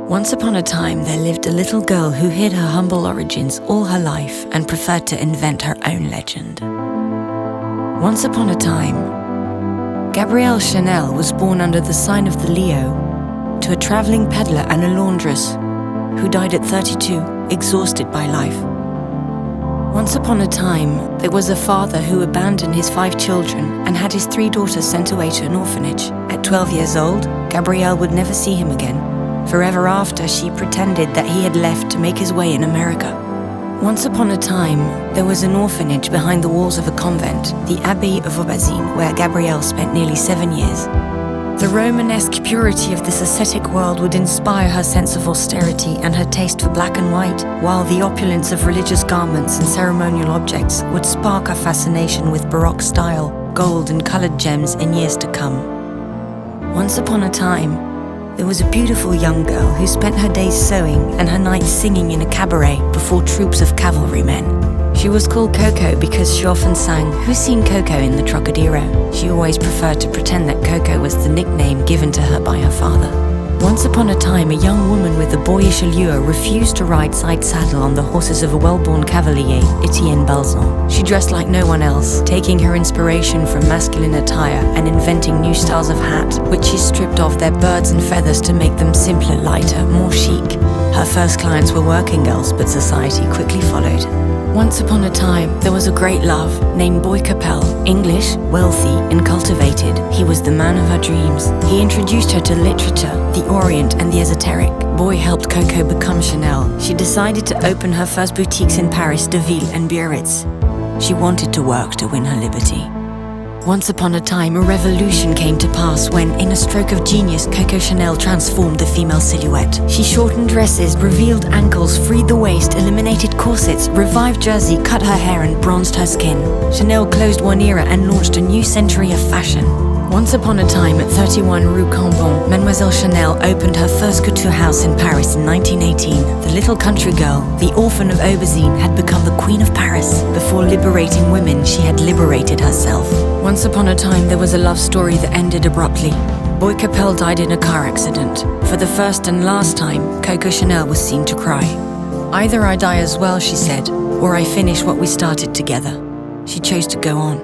Once upon a time, there lived a little girl who hid her humble origins all her life and preferred to invent her own legend. Once upon a time, Gabrielle Chanel was born under the sign of the Leo to a traveling peddler and a laundress who died at 32, exhausted by life. Once upon a time, there was a father who abandoned his 5 children and had his 3 daughters sent away to an orphanage. At 12 years old, Gabrielle would never see him again. Forever after, she pretended that he had left to make his way in America. Once upon a time, there was an orphanage behind the walls of a convent, the Abbey of Aubazine, where Gabrielle spent nearly 7 years. The Romanesque purity of this ascetic world would inspire her sense of austerity and her taste for black and white, while the opulence of religious garments and ceremonial objects would spark her fascination with Baroque style, gold and colored gems in years to come. Once upon a time, there was a beautiful young girl who spent her days sewing and her nights singing in a cabaret before troops of cavalrymen. She was called Coco because she often sang, "Who's seen Coco in the Trocadero?" She always preferred to pretend that Coco was the nickname given to her by her father. Once upon a time, a young woman with a boyish allure refused to ride side-saddle on the horses of a well-born cavalier, Etienne Balzan. She dressed like no one else, taking her inspiration from masculine attire and inventing new styles of hat, which she stripped off their birds and feathers to make them simpler, lighter, more chic. Her first clients were working girls, but society quickly followed. Once upon a time, there was a great love named Boy Capel. English, wealthy, and cultivated, he was the man of her dreams. He introduced her to literature, the Orient, and the esoteric. Boy helped Coco become Chanel. She decided to open her first boutiques in Paris, Deauville, and Biarritz. She wanted to work to win her liberty. Once upon a time, a revolution came to pass when, in a stroke of genius, Coco Chanel transformed the female silhouette. She shortened dresses, revealed ankles, freed the waist, eliminated corsets, revived jersey, cut her hair and bronzed her skin. Chanel closed one era and launched a new century of fashion. Once upon a time, at 31 Rue Cambon, Mademoiselle Chanel opened her first couture house in Paris in 1918. The little country girl, the orphan of Aubazine, had become the queen of Paris. Before liberating women, she had liberated herself. Once upon a time, there was a love story that ended abruptly. Boy Capel died in a car accident. For the first and last time, Coco Chanel was seen to cry. "Either I die as well," she said, "or I finish what we started together." She chose to go on.